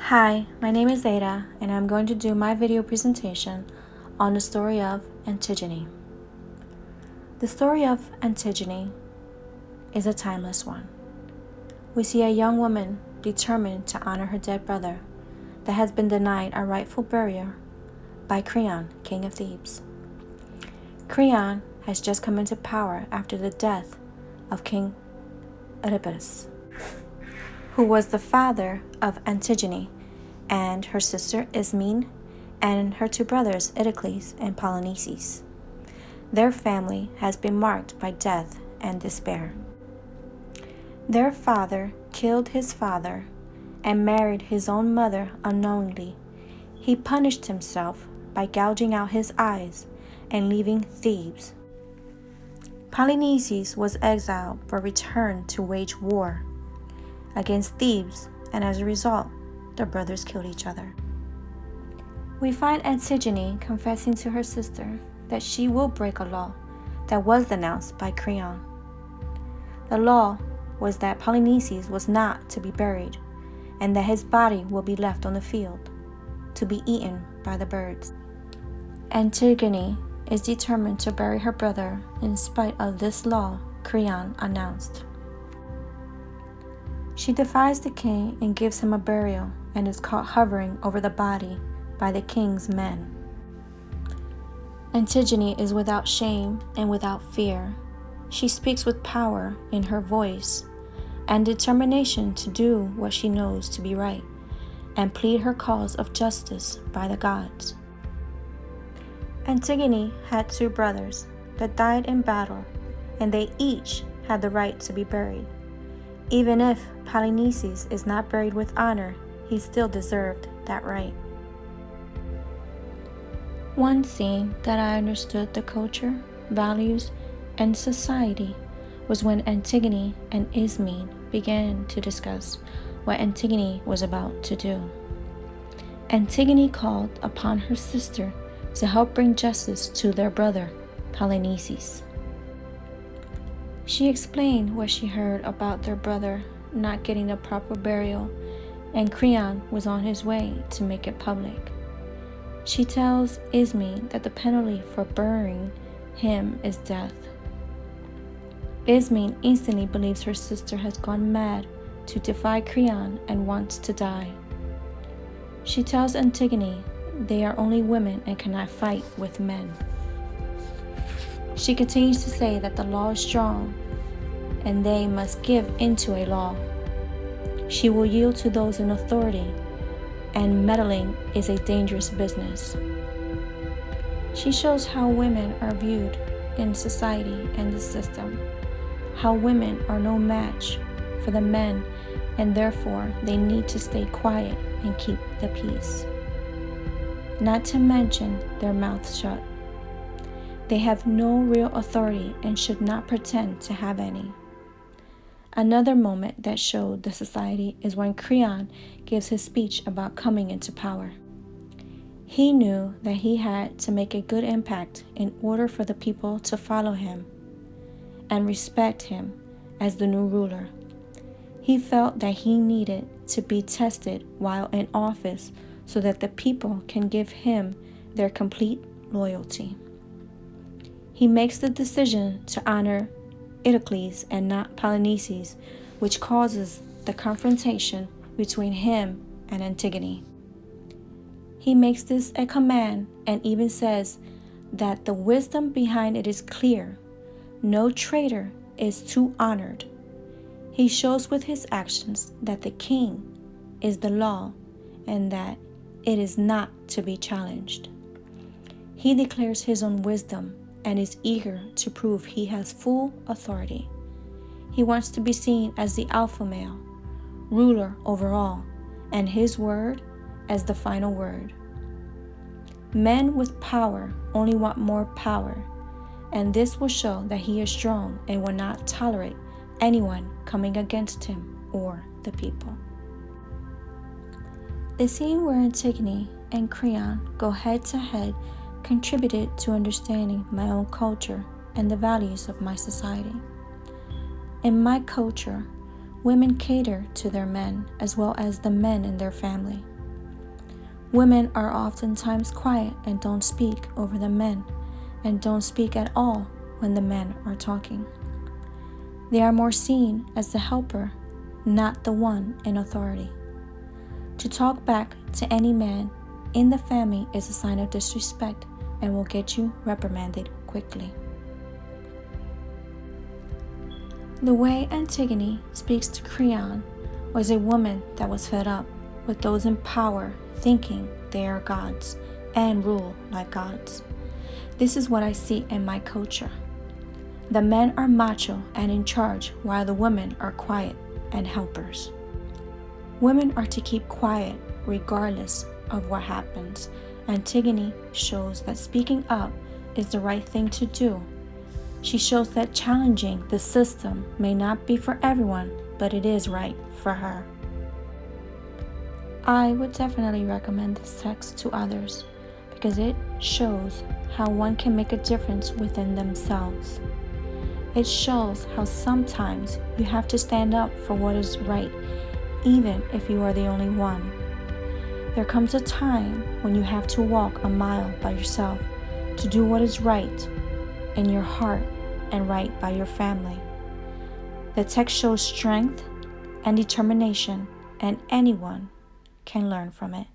Hi, my name is Ada, and I'm going to do my video presentation on the story of Antigone. The story of Antigone is a timeless one. We see a young woman determined to honor her dead brother that has been denied a rightful burial by Creon, king of Thebes. Creon has just come into power after the death of King Oedipus, who was the father of Antigone and her sister Ismene, and her two brothers Iticles and Polynices. Their family has been marked by death and despair. Their father killed his father and married his own mother unknowingly. He punished himself by gouging out his eyes and leaving Thebes. Polynices was exiled but returned to wage war against Thebes, and as a result, the brothers killed each other. We find Antigone confessing to her sister that she will break a law that was denounced by Creon. The law was that Polynices was not to be buried, and that his body will be left on the field to be eaten by the birds. Antigone is determined to bury her brother in spite of this law Creon announced. She defies the king and gives him a burial and is caught hovering over the body by the king's men. Antigone is without shame and without fear. She speaks with power in her voice and determination to do what she knows to be right and plead her cause of justice by the gods. Antigone had two brothers that died in battle, and they each had the right to be buried. Even if Polynices is not buried with honor, he still deserved that right. One scene that I understood the culture, values, and society was when Antigone and Ismene began to discuss what Antigone was about to do. Antigone called upon her sister to help bring justice to their brother, Polynices. She explained what she heard about their brother not getting the proper burial, and Creon was on his way to make it public. She tells Ismene that the penalty for burying him is death. Ismene instantly believes her sister has gone mad to defy Creon and wants to die. She tells Antigone they are only women and cannot fight with men. She continues to say that the law is strong and they must give into a law. She will yield to those in authority, and meddling is a dangerous business. She shows how women are viewed in society and the system, how women are no match for the men and therefore they need to stay quiet and keep the peace. Not to mention their mouths shut. They have no real authority and should not pretend to have any. Another moment that showed the society is when Creon gives his speech about coming into power. He knew that he had to make a good impact in order for the people to follow him and respect him as the new ruler. He felt that he needed to be tested while in office so that the people can give him their complete loyalty. He makes the decision to honor Iticles and not Polynices, which causes the confrontation between him and Antigone. He makes this a command and even says that the wisdom behind it is clear. No traitor is too honored. He shows with his actions that the king is the law and that it is not to be challenged. He declares his own wisdom and is eager to prove he has full authority. He wants to be seen as the alpha male, ruler over all, and his word as the final word. Men with power only want more power, and this will show that he is strong and will not tolerate anyone coming against him or the people. The scene where Antigone and Creon go head to head contributed to understanding my own culture and the values of my society. In my culture, women cater to their men as well as the men in their family. Women are oftentimes quiet and don't speak over the men, and don't speak at all when the men are talking. They are more seen as the helper, not the one in authority. To talk back to any man in the family is a sign of disrespect and will get you reprimanded quickly. The way Antigone speaks to Creon was a woman that was fed up with those in power thinking they are gods and rule like gods. This is what I see in my culture. The men are macho and in charge, while the women are quiet and helpers. Women are to keep quiet regardless of what happens. Antigone shows that speaking up is the right thing to do. She shows that challenging the system may not be for everyone, but it is right for her. I would definitely recommend this text to others because it shows how one can make a difference within themselves. It shows how sometimes you have to stand up for what is right, even if you are the only one. There comes a time when you have to walk a mile by yourself to do what is right in your heart and right by your family. The text shows strength and determination, and anyone can learn from it.